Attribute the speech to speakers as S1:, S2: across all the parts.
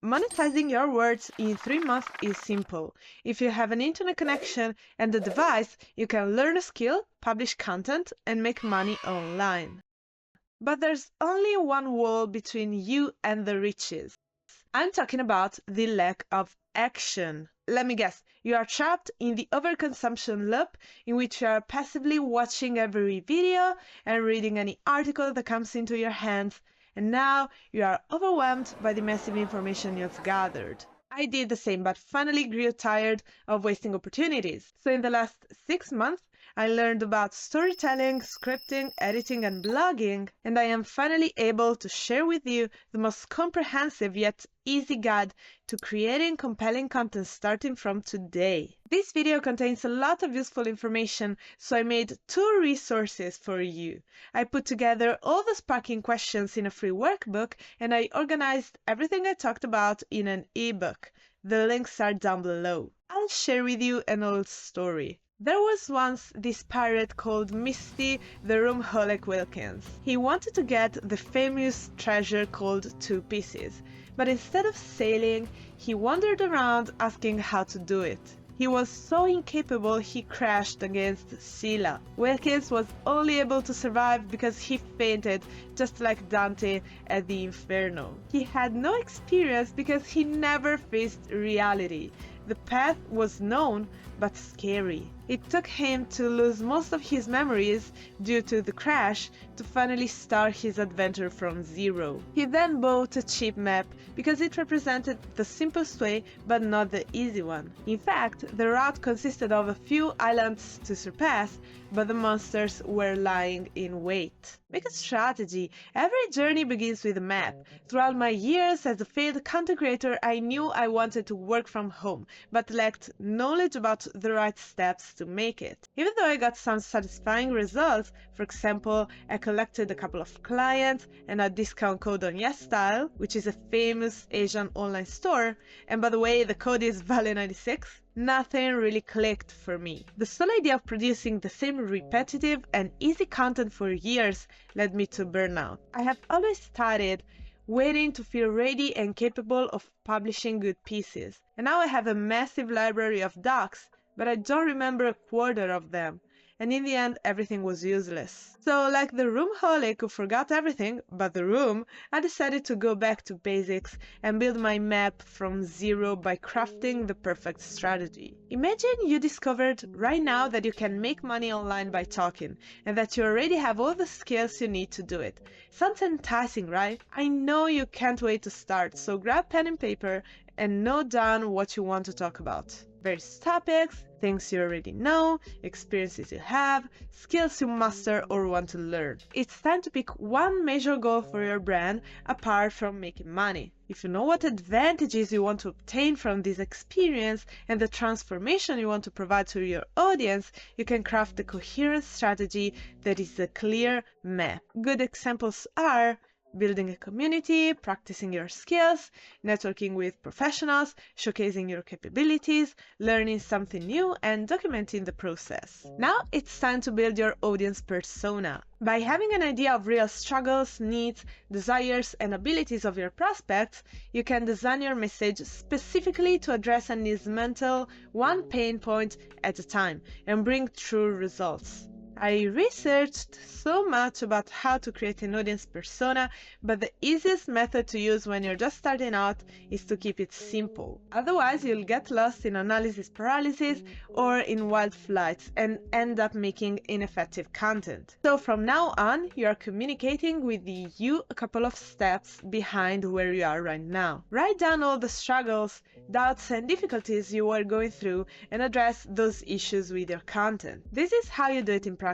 S1: Monetizing your words in 3 months is simple. If you have an internet connection and a device, you can learn a skill, publish content, and make money online. But there's only one wall between you and the riches. I'm talking about the lack of action. Let me guess, you are trapped in the overconsumption loop in which you are passively watching every video and reading any article that comes into your hands, and now you are overwhelmed by the massive information you've gathered. I did the same, but finally grew tired of wasting opportunities. So in the last 6 months, I learned about storytelling, scripting, editing, and blogging, and I am finally able to share with you the most comprehensive yet easy guide to creating compelling content starting from today. This video contains a lot of useful information, so I made 2 resources for you. I put together all the sparking questions in a free workbook, and I organized everything I talked about in an ebook. The links are down below. I'll share with you an old story. There was once this pirate called Misty Wilkins. He wanted to get the famous treasure called 2 pieces, but instead of sailing, he wandered around asking how to do it. He was so incapable he crashed against Scylla. Wilkins was only able to survive because he fainted, just like Dante at the Inferno. He had no experience because he never faced reality. The path was known, but scary. It took him to lose most of his memories due to the crash to finally start his adventure from zero. He then bought a cheap map because it represented the simplest way but not the easy one. In fact, the route consisted of a few islands to surpass, but the monsters were lying in wait. Make a strategy. Every journey begins with a map. Throughout my years as a failed content creator, I knew I wanted to work from home, but lacked knowledge about the right steps to make it. Even though I got some satisfying results, for example, I collected a couple of clients and a discount code on YesStyle, which is a famous Asian online store, and by the way, the code is Vale96, nothing really clicked for me. The sole idea of producing the same repetitive and easy content for years led me to burnout. I have always studied waiting to feel ready and capable of publishing good pieces. And now I have a massive library of docs, but I don't remember a quarter of them. And in the end, everything was useless. So, like the roomholic who forgot everything but the room, I decided to go back to basics and build my map from zero by crafting the perfect strategy. Imagine you discovered right now that you can make money online by talking, and that you already have all the skills you need to do it. Sounds enticing, right? I know you can't wait to start, so grab pen and paper and note down what you want to talk about. Various topics, things you already know, experiences you have, skills you master or want to learn. It's time to pick one major goal for your brand apart from making money. If you know what advantages you want to obtain from this experience and the transformation you want to provide to your audience, you can craft a coherent strategy that is a clear map. Good examples are building a community, practicing your skills, networking with professionals, showcasing your capabilities, learning something new, and documenting the process. Now it's time to build your audience persona. By having an idea of real struggles, needs, desires, and abilities of your prospects, you can design your message specifically to address and dismantle one pain point at a time and bring true results. I researched so much about how to create an audience persona, but the easiest method to use when you're just starting out is to keep it simple. Otherwise, you'll get lost in analysis paralysis or in wild flights and end up making ineffective content. So from now on, you are communicating with you a couple of steps behind where you are right now. Write down all the struggles, doubts, and difficulties you are going through and address those issues with your content. This is how you do it in practice.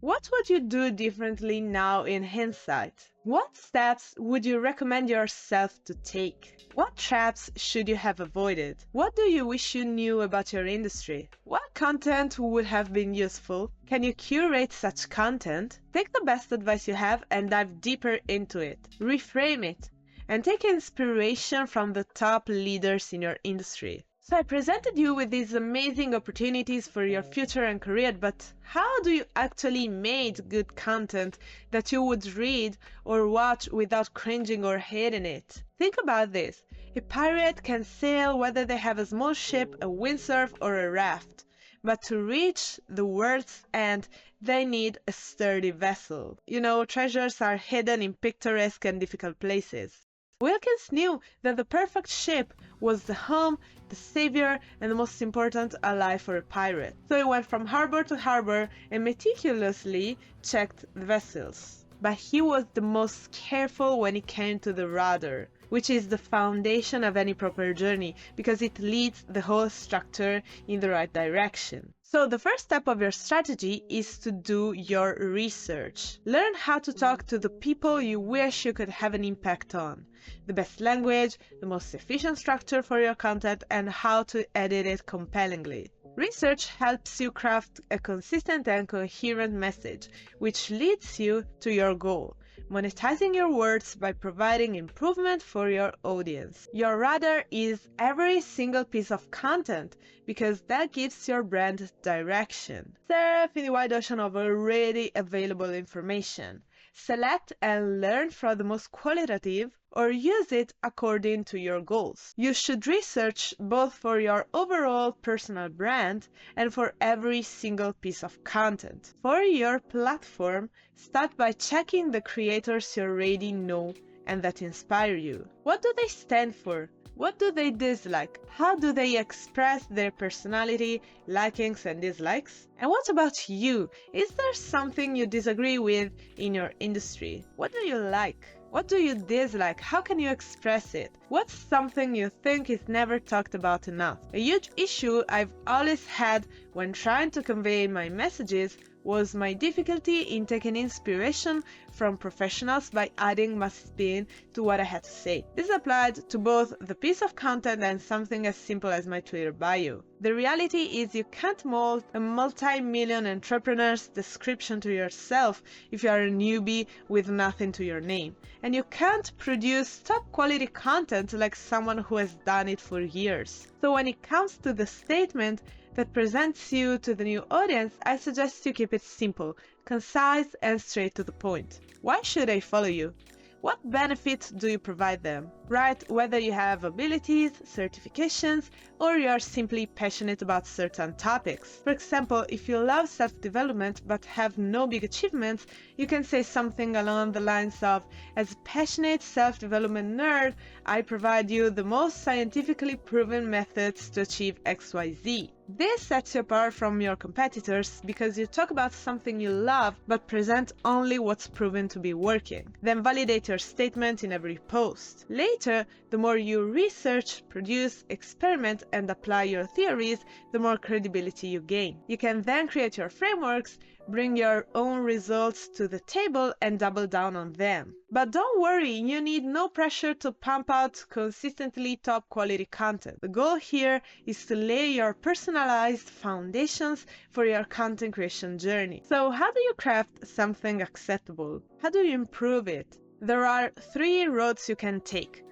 S1: What would you do differently now in hindsight? What steps would you recommend yourself to take? What traps should you have avoided? What do you wish you knew about your industry? What content would have been useful? Can you curate such content? Take the best advice you have and dive deeper into it. Reframe it and take inspiration from the top leaders in your industry. So I presented you with these amazing opportunities for your future and career, but how do you actually make good content that you would read or watch without cringing or hating it? Think about this. A pirate can sail whether they have a small ship, a windsurf, or a raft. But to reach the world's end, they need a sturdy vessel. Treasures are hidden in picturesque and difficult places. Wilkins knew that the perfect ship was the home, the savior, and the most important ally for a pirate. So he went from harbor to harbor and meticulously checked the vessels. But he was the most careful when it came to the rudder, which is the foundation of any proper journey because it leads the whole structure in the right direction. So the first step of your strategy is to do your research. Learn how to talk to the people you wish you could have an impact on, the best language, the most efficient structure for your content, and how to edit it compellingly. Research helps you craft a consistent and coherent message, which leads you to your goal, monetizing your words by providing improvement for your audience. Your rudder is every single piece of content because that gives your brand direction. Surf in the wide ocean of already available information. Select and learn from the most qualitative or use it according to your goals. You should research both for your overall personal brand and for every single piece of content. For your platform, start by checking the creators you already know and that inspire you. What do they stand for? What do they dislike? How do they express their personality, likings and dislikes? And what about you? Is there something you disagree with in your industry? What do you like? What do you dislike? How can you express it? What's something you think is never talked about enough? A huge issue I've always had when trying to convey my messages was my difficulty in taking inspiration from professionals by adding my spin to what I had to say. This applied to both the piece of content and something as simple as my Twitter bio. The reality is you can't mold a multi-million entrepreneur's description to yourself if you are a newbie with nothing to your name. And you can't produce top quality content like someone who has done it for years. So when it comes to the statement that presents you to the new audience, I suggest you keep it simple, concise, and straight to the point. Why should I follow you? What benefits do you provide them? Write whether you have abilities, certifications, or you are simply passionate about certain topics. For example, if you love self-development but have no big achievements, you can say something along the lines of, as a passionate self-development nerd, I provide you the most scientifically proven methods to achieve XYZ. This sets you apart from your competitors because you talk about something you love but present only what's proven to be working. Then validate your statement in every post. Later, the more you research, produce, experiment, and apply your theories, the more credibility you gain. You can then create your frameworks, bring your own results to the table, and double down on them. But don't worry, you need no pressure to pump out consistently top quality content. The goal here is to lay your personalized foundations for your content creation journey. So how do you craft something acceptable? How do you improve it? There are 3 roads you can take.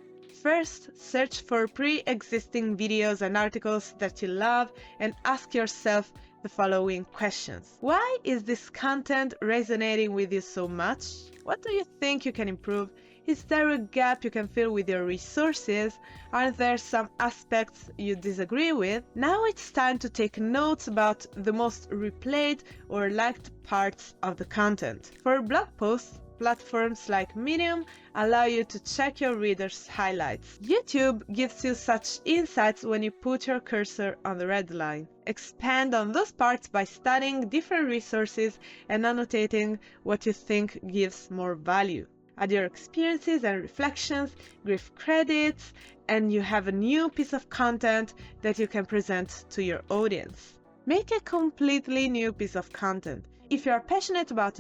S1: First, search for pre-existing videos and articles that you love and ask yourself the following questions. Why is this content resonating with you so much? What do you think you can improve? Is there a gap you can fill with your resources? Are there some aspects you disagree with? Now it's time to take notes about the most replayed or liked parts of the content. For blog posts, platforms like Medium allow you to check your readers' highlights. YouTube gives you such insights when you put your cursor on the red line. Expand on those parts by studying different resources and annotating what you think gives more value. Add your experiences and reflections, give credits, and you have a new piece of content that you can present to your audience. Make a completely new piece of content. If you are passionate about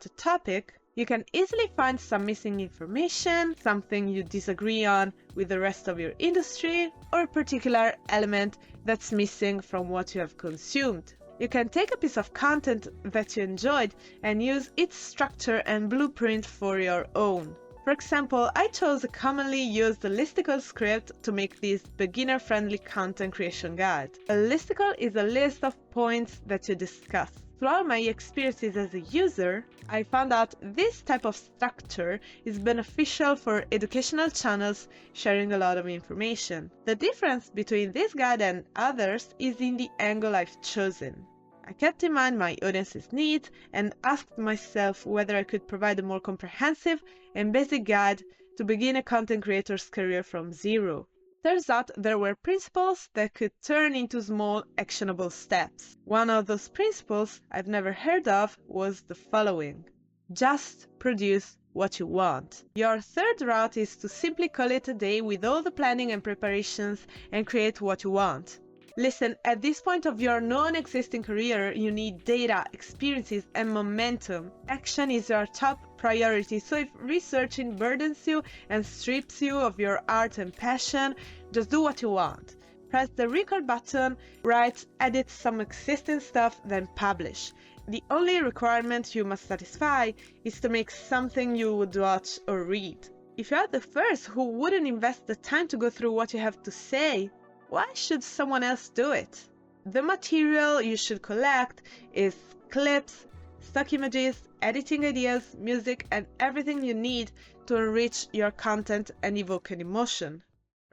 S1: a topic, you can easily find some missing information, something you disagree on with the rest of your industry, or a particular element that's missing from what you have consumed. You can take a piece of content that you enjoyed and use its structure and blueprint for your own. For example, I chose a commonly used listicle script to make this beginner-friendly content creation guide. A listicle is a list of points that you discuss. Throughout my experiences as a user, I found out this type of structure is beneficial for educational channels sharing a lot of information. The difference between this guide and others is in the angle I've chosen. I kept in mind my audience's needs and asked myself whether I could provide a more comprehensive and basic guide to begin a content creator's career from zero. Turns out there were principles that could turn into small, actionable steps. One of those principles I've never heard of was the following: just produce what you want. Your third route is to simply call it a day with all the planning and preparations and create what you want. Listen, at this point of your non-existing career, you need data, experiences, and momentum. Action is your top priority, so if researching burdens you and strips you of your art and passion, just do what you want. Press the record button, write, edit some existing stuff, then publish. The only requirement you must satisfy is to make something you would watch or read. If you are the first who wouldn't invest the time to go through what you have to say, why should someone else do it? The material you should collect is clips, stock images, editing ideas, music, and everything you need to enrich your content and evoke an emotion.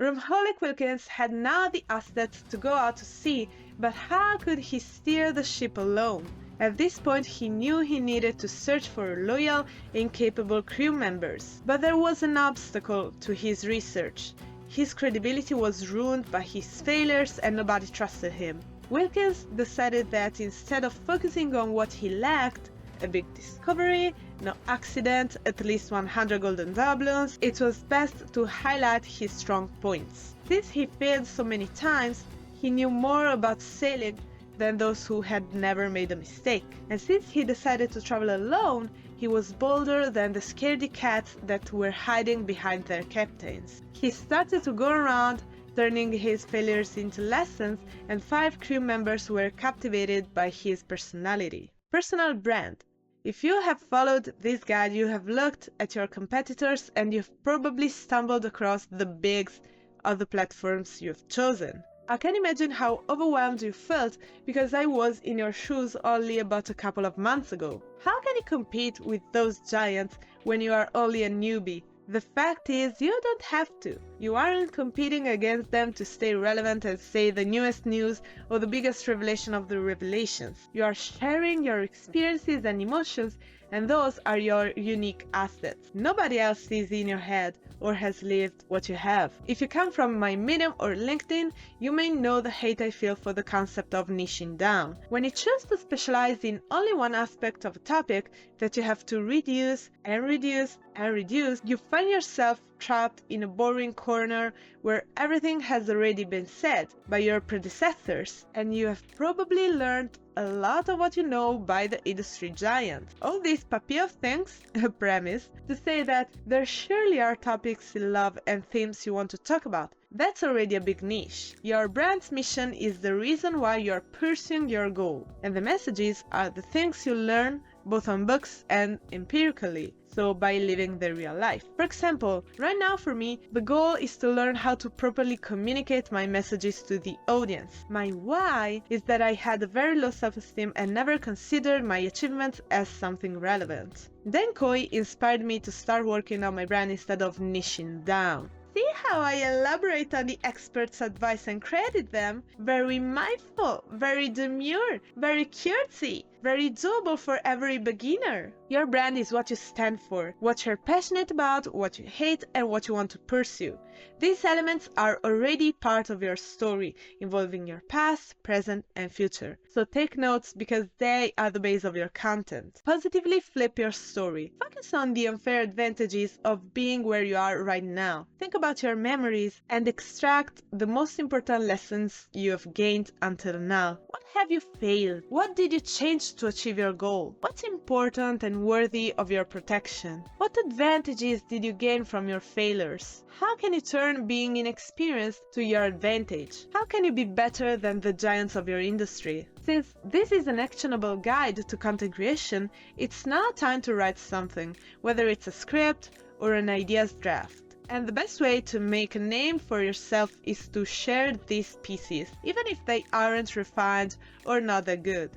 S1: Rumholic Wilkins had now the assets to go out to sea, but how could he steer the ship alone? At this point, he knew he needed to search for loyal and capable crew members. But there was an obstacle to his research. His credibility was ruined by his failures and nobody trusted him. Wilkins decided that instead of focusing on what he lacked, a big discovery, no accident, at least 100 golden doubloons, it was best to highlight his strong points. Since he failed so many times, he knew more about sailing than those who had never made a mistake. And since he decided to travel alone, he was bolder than the scaredy cats that were hiding behind their captains. He started to go around, turning his failures into lessons, and 5 crew members were captivated by his personality. Personal brand. If you have followed this guide, you have looked at your competitors and you've probably stumbled across the bigs of the platforms you've chosen. I can imagine how overwhelmed you felt because I was in your shoes only about a couple of months ago. How can you compete with those giants when you are only a newbie? The fact is, you don't have to. You aren't competing against them to stay relevant and say the newest news or the biggest revelation of the revelations. You are sharing your experiences and emotions, and those are your unique assets. Nobody else sees in your head or has lived what you have. If you come from my Medium or LinkedIn, you may know the hate I feel for the concept of niching down. When you choose to specialize in only one aspect of a topic that you have to reduce and reduce and reduce, you find yourself trapped in a boring corner where everything has already been said by your predecessors, and you have probably learned a lot of what you know by the industry giant. All these puppy of things, a premise, to say that there surely are topics you love and themes you want to talk about. That's already a big niche. Your brand's mission is the reason why you're pursuing your goal, and the messages are the things you learn both on books and empirically, so by living the real life. For example, right now for me, the goal is to learn how to properly communicate my messages to the audience. My why is that I had a very low self-esteem and never considered my achievements as something relevant. Then Koi inspired me to start working on my brand instead of niching down. See how I elaborate on the experts' advice and credit them? Very mindful, very demure, very cutesy, very doable for every beginner. Your brand is what you stand for, what you're passionate about, what you hate, and what you want to pursue. These elements are already part of your story, involving your past, present, and future. So take notes because they are the base of your content. Positively flip your story. Focus on the unfair advantages of being where you are right now. Think about your memories and extract the most important lessons you have gained until now. What have you failed? What did you change to achieve your goal? What's important and worthy of your protection? What advantages did you gain from your failures? How can you turn being inexperienced to your advantage? How can you be better than the giants of your industry? Since this is an actionable guide to content creation, it's now time to write something, whether it's a script or an ideas draft. And the best way to make a name for yourself is to share these pieces, even if they aren't refined or not that good.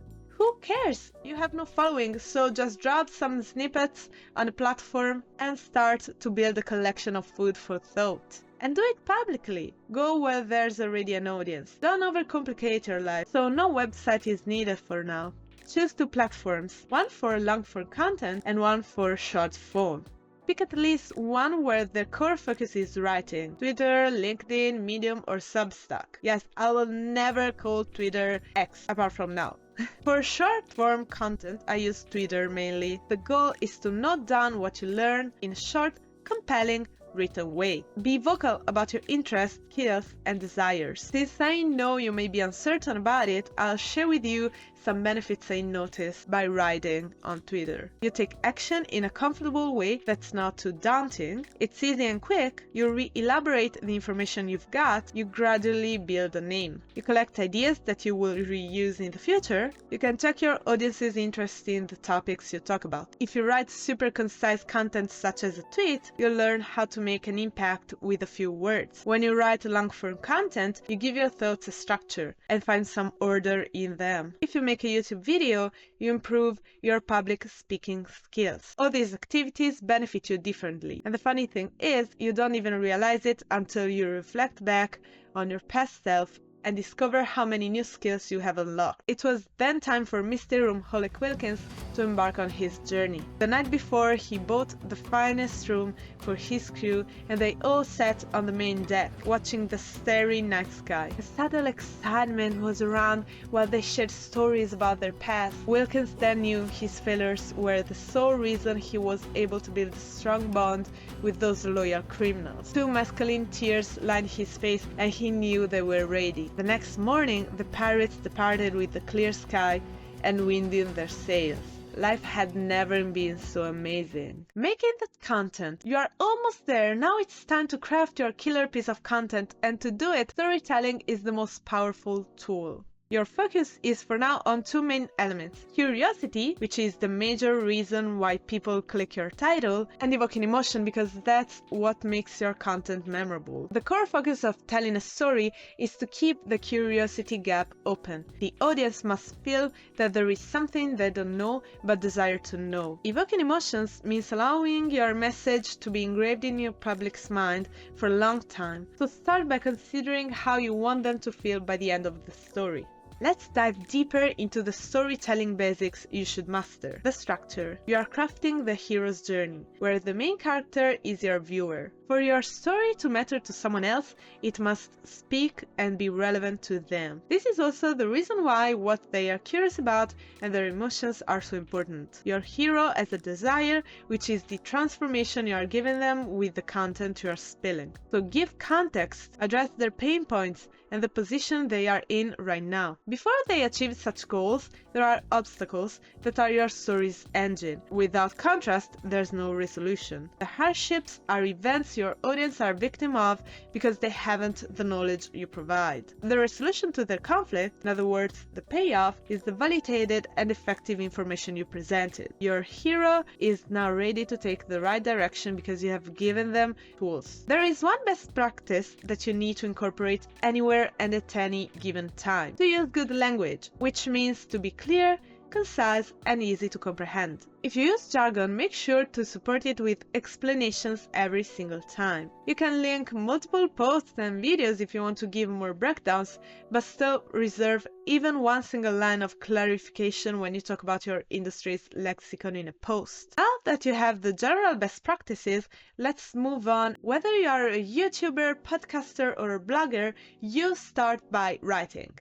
S1: who cares? You have no following, so just drop some snippets on a platform and start to build a collection of food for thought. And do it publicly. Go where there's already an audience. Don't overcomplicate your life, so no website is needed for now. Choose 2 platforms, one for long-form content and one for short form. Pick at least one where the core focus is writing. Twitter, LinkedIn, Medium or Substack. Yes, I will never call Twitter X apart from now. For short-form content, I use Twitter mainly. The goal is to note down what you learn in a short, compelling, written way. Be vocal about your interests, skills, and desires. Since I know you may be uncertain about it, I'll share with you some benefits I noticed by writing on Twitter. You take action in a comfortable way that's not too daunting. It's easy and quick. You re-elaborate the information you've got. You gradually build a name. You collect ideas that you will reuse in the future. You can check your audience's interest in the topics you talk about. If you write super concise content such as a tweet, you'll learn how to make an impact with a few words. When you write long-form content, you give your thoughts a structure and find some order in them. If you make a YouTube video, you improve your public speaking skills. All these activities benefit you differently. And the funny thing is, you don't even realize it until you reflect back on your past self and discover how many new skills you have unlocked. It was then time for Mr. Wilkins to embark on his journey. The night before, he bought the finest room for his crew and they all sat on the main deck, watching the starry night sky. A subtle excitement was around while they shared stories about their past. Wilkins then knew his failures were the sole reason he was able to build a strong bond with those loyal criminals. 2 masculine tears lined his face and he knew they were ready. The next morning, the pirates departed with a clear sky and wind in their sails. Life had never been so amazing. Making that content. You are almost there. Now it's time to craft your killer piece of content, and to do it, storytelling is the most powerful tool. Your focus is for now on 2 main elements: curiosity, which is the major reason why people click your title, and evoking emotion, because that's what makes your content memorable. The core focus of telling a story is to keep the curiosity gap open. The audience must feel that there is something they don't know but desire to know. Evoking emotions means allowing your message to be engraved in your public's mind for a long time. So start by considering how you want them to feel by the end of the story. Let's dive deeper into the storytelling basics you should master. The structure. You are crafting the hero's journey, where the main character is your viewer. For your story to matter to someone else, it must speak and be relevant to them. This is also the reason why what they are curious about and their emotions are so important. Your hero has a desire, which is the transformation you are giving them with the content you are spilling. So give context, address their pain points, and the position they are in right now. Before they achieve such goals, there are obstacles that are your story's engine. Without contrast, there's no resolution. The hardships are events your audience are victim of because they haven't the knowledge you provide. The resolution to their conflict, in other words, the payoff, is the validated and effective information you presented. Your hero is now ready to take the right direction because you have given them tools. There is one best practice that you need to incorporate anywhere and at any given time: to use good language, which means to be clear, concise, and easy to comprehend. If you use jargon, make sure to support it with explanations every single time. You can link multiple posts and videos if you want to give more breakdowns, but still reserve even one single line of clarification when you talk about your industry's lexicon in a post. Now that you have the general best practices, let's move on. Whether you are a YouTuber, podcaster, or a blogger, you start by writing.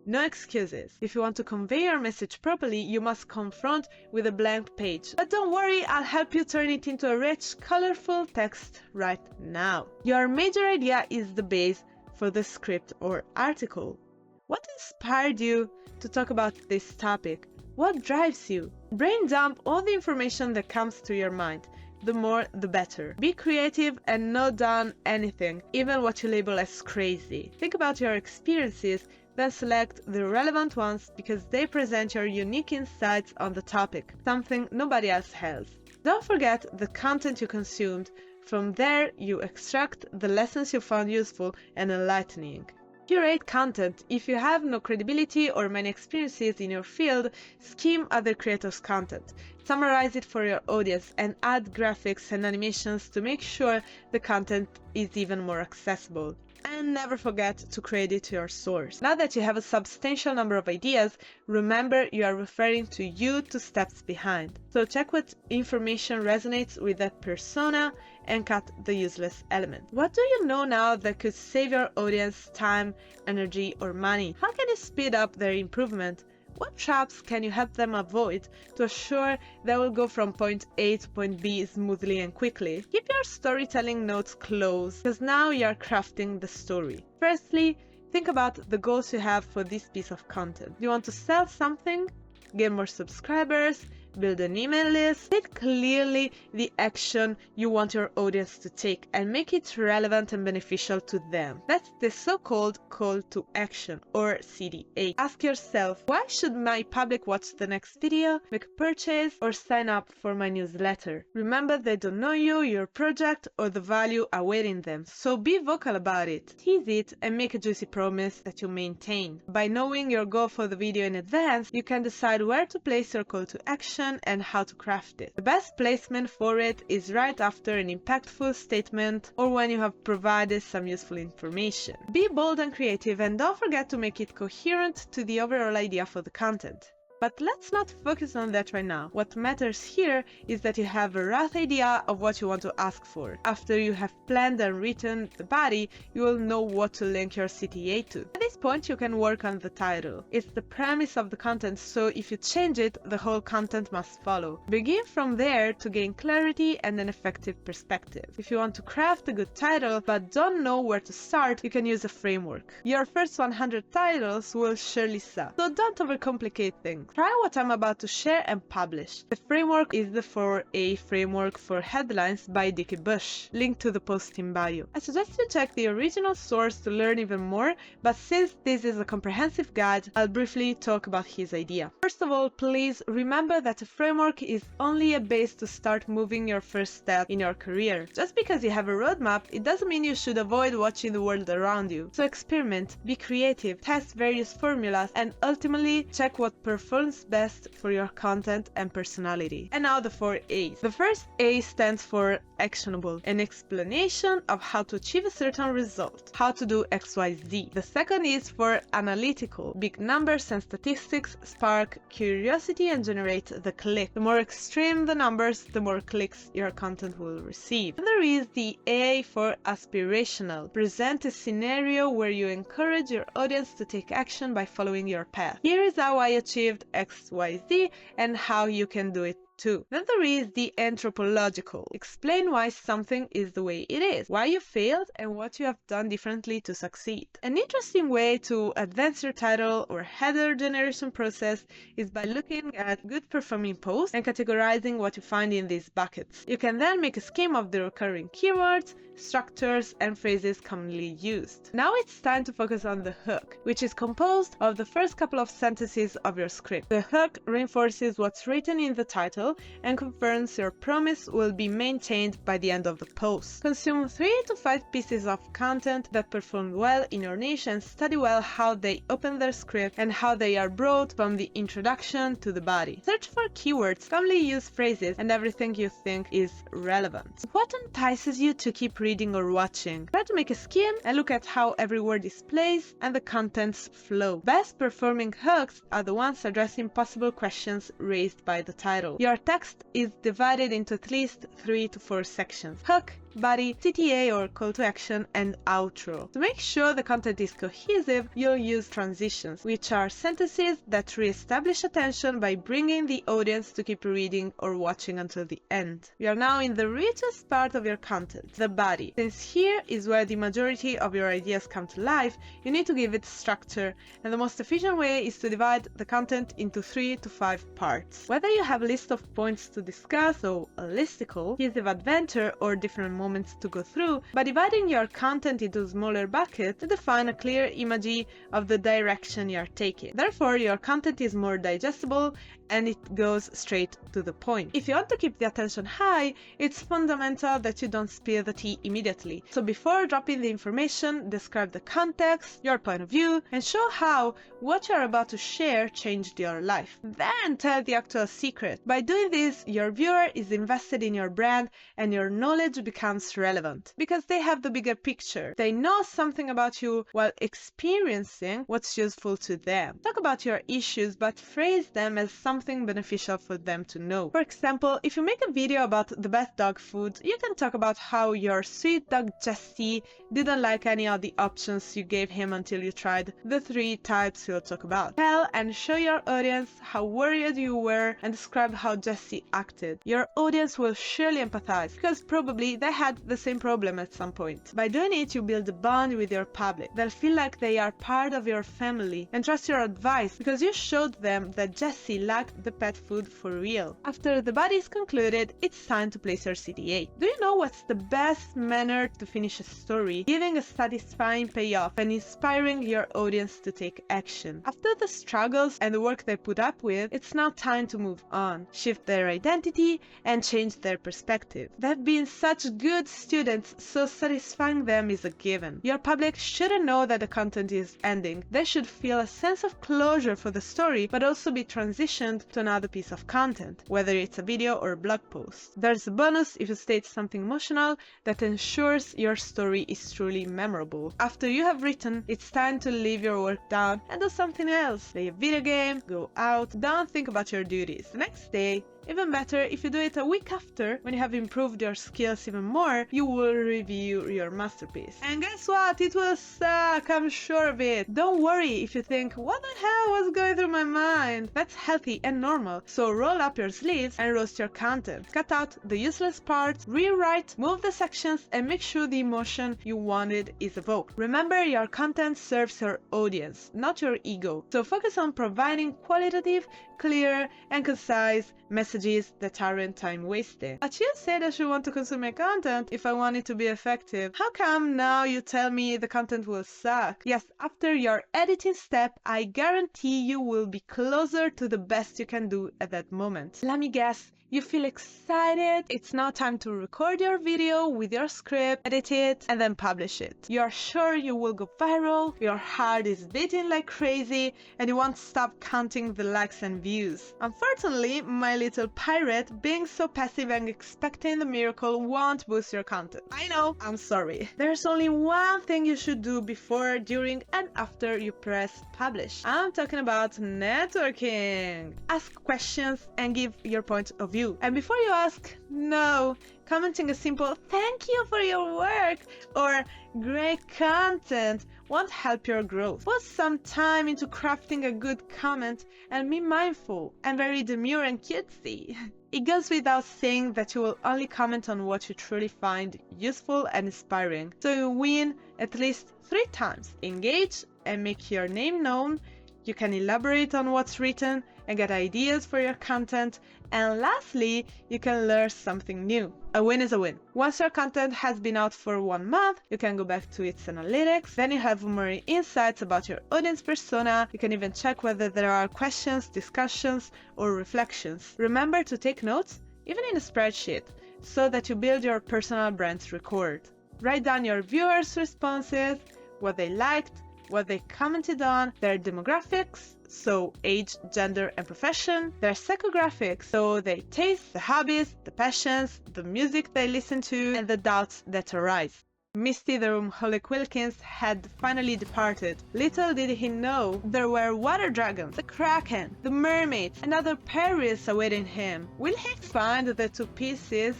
S1: No excuses. If you want to convey your message properly, you must confront with a blank page. But don't worry, I'll help you turn it into a rich, colorful text right now. Your major idea is the base for the script or article. What inspired you to talk about this topic? What drives you? Brain dump all the information that comes to your mind. The more, the better. Be creative and note down anything, even what you label as crazy. Think about your experiences, then select the relevant ones because they present your unique insights on the topic, something nobody else has. Don't forget the content you consumed. From there, you extract the lessons you found useful and enlightening. Curate content. If you have no credibility or many experiences in your field, skim other creators' content. Summarize it for your audience and add graphics and animations to make sure the content is even more accessible. And never forget to credit your source. Now that you have a substantial number of ideas, remember you are referring to you 2 steps behind. So check what information resonates with that persona and cut the useless element. What do you know now that could save your audience time, energy, or money? How can you speed up their improvement? What traps can you help them avoid to assure they will go from point A to point B smoothly and quickly? Keep your storytelling notes close, because now you are crafting the story. Firstly, think about the goals you have for this piece of content. Do you want to sell something? Get more subscribers? Build an email list? State clearly the action you want your audience to take and make it relevant and beneficial to them. That's the so-called call to action, or CTA. Ask yourself, why should my public watch the next video, make a purchase, or sign up for my newsletter? Remember, they don't know you, your project, or the value awaiting them, so be vocal about it. Tease it and make a juicy promise that you maintain. By knowing your goal for the video in advance, you can decide where to place your call to action and how to craft it. The best placement for it is right after an impactful statement or when you have provided some useful information. Be bold and creative, and don't forget to make it coherent to the overall idea for the content. But let's not focus on that right now. What matters here is that you have a rough idea of what you want to ask for. After you have planned and written the body, you will know what to link your CTA to. At this point, you can work on the title. It's the premise of the content, so if you change it, the whole content must follow. Begin from there to gain clarity and an effective perspective. If you want to craft a good title but don't know where to start, you can use a framework. Your first 100 titles will surely suck, so don't overcomplicate things. Try what I'm about to share and publish. The framework is the 4A framework for headlines by Dickie Bush, linked to the post in bio. I suggest you check the original source to learn even more, but since this is a comprehensive guide, I'll briefly talk about his idea. First of all, please remember that a framework is only a base to start moving your first step in your career. Just because you have a roadmap, it doesn't mean you should avoid watching the world around you. So experiment, be creative, test various formulas, and ultimately check what performs best for your content and personality. And now the 4 A's. The first A stands for actionable, an explanation of how to achieve a certain result, how to do XYZ. The second is for analytical, big numbers and statistics spark curiosity and generate the click. The more extreme the numbers, the more clicks your content will receive. And there is the A for aspirational, present a scenario where you encourage your audience to take action by following your path. Here is how I achieved XYZ and how you can do it too. Then there is the anthropological. Explain why something is the way it is, why you failed, and what you have done differently to succeed. An interesting way to advance your title or header generation process is by looking at good performing posts and categorizing what you find in these buckets. You can then make a scheme of the recurring keywords, structures, and phrases commonly used. Now it's time to focus on the hook, which is composed of the first couple of sentences of your script. The hook reinforces what's written in the title and confirms your promise will be maintained by the end of the post. Consume 3 to 5 pieces of content that performed well in your niche and study well how they open their script and how they are brought from the introduction to the body. Search for keywords, commonly used phrases, and everything you think is relevant. What entices you to keep reading or watching? Try to make a scheme and look at how every word is placed and the content's flow. Best performing hooks are the ones addressing possible questions raised by the title. Your text is divided into at least 3 to 4 sections: hook, body, CTA or call to action, and outro. To make sure the content is cohesive, you'll use transitions, which are sentences that re-establish attention by bringing the audience to keep reading or watching until the end. We are now in the richest part of your content, the body. Since here is where the majority of your ideas come to life, you need to give it structure, and the most efficient way is to divide the content into 3 to 5 parts. Whether you have a list of points to discuss or a listicle, cohesive adventure, or different moments to go through, by dividing your content into smaller buckets, you define a clear imagery of the direction you are taking. Therefore, your content is more digestible and it goes straight to the point. If you want to keep the attention high, it's fundamental that you don't spill the tea immediately. So before dropping the information, describe the context, your point of view, and show how what you're about to share changed your life. Then tell the actual secret. By doing this, your viewer is invested in your brand and your knowledge becomes relevant because they have the bigger picture. They know something about you while experiencing what's useful to them. Talk about your issues, but phrase them as something beneficial for them to know. For example, if you make a video about the best dog food, you can talk about how your sweet dog Jessie didn't like any of the options you gave him until you tried the 3 types you'll talk about. Tell and show your audience how worried you were and describe how Jessie acted. Your audience will surely empathize because probably they had the same problem at some point. By doing it, you build a bond with your public. They'll feel like they are part of your family and trust your advice because you showed them that Jessie liked the pet food for real. After the body is concluded, it's time to place your CTA. Do you know what's the best manner to finish a story? Giving a satisfying payoff and inspiring your audience to take action. After the struggles and the work they put up with, it's now time to move on, shift their identity, and change their perspective. They've been such good students, so satisfying them is a given. Your public shouldn't know that the content is ending. They should feel a sense of closure for the story, but also be transitioned to another piece of content, whether it's a video or a blog post. There's a bonus if you state something emotional that ensures your story is truly memorable. After you have written, it's time to leave your work down and do something else. Play a video game, go out, don't think about your duties. The next day, even better, if you do it a week after, when you have improved your skills even more, you will review your masterpiece. And guess what? It will suck, I'm sure of it. Don't worry if you think, what the hell was going through my mind? That's healthy and normal. So roll up your sleeves and roast your content. Cut out the useless parts, rewrite, move the sections, and make sure the emotion you wanted is evoked. Remember, your content serves your audience, not your ego. So focus on providing qualitative, clear, and concise messages that aren't time wasting. But you said I should want to consume my content if I want it to be effective. How come now you tell me the content will suck? Yes, after your editing step, I guarantee you will be closer to the best you can do at that moment. Let me guess. You feel excited, it's now time to record your video with your script, edit it, and then publish it. You're sure you will go viral, your heart is beating like crazy, and you won't stop counting the likes and views. Unfortunately, my little pirate, being so passive and expecting the miracle won't boost your content. I know, I'm sorry. There's only one thing you should do before, during, and after you press publish. I'm talking about networking. Ask questions and give your point of view. And before you ask, no, commenting a simple "thank you for your work" or "great content" won't help your growth. Put some time into crafting a good comment and be mindful and very demure and cutesy. It goes without saying that you will only comment on what you truly find useful and inspiring. So you win at least 3 times. Engage and make your name known. You can elaborate on what's written and get ideas for your content. And lastly, you can learn something new. A win is a win. Once your content has been out for 1 month, you can go back to its analytics. Then you have more insights about your audience persona. You can even check whether there are questions, discussions, or reflections. Remember to take notes, even in a spreadsheet, so that you build your personal brand's record. Write down your viewers' responses, what they liked, what they commented on, their demographics, so age, gender, and profession, their psychographics, so their tastes, the hobbies, the passions, the music they listen to, and the doubts that arise. Misty the Roomholic Wilkins had finally departed. Little did he know there were water dragons, the kraken, the mermaids, and other perils awaiting him. Will he find the 2 pieces?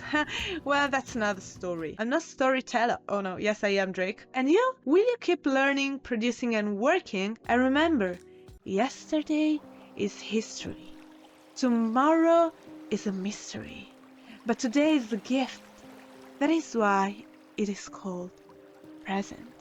S1: Well, that's another story. I'm not a storyteller. Oh no, yes I am, Drake. And you? Will you keep learning, producing, and working? And remember, yesterday is history. Tomorrow is a mystery. But today is a gift. That is why it is called present.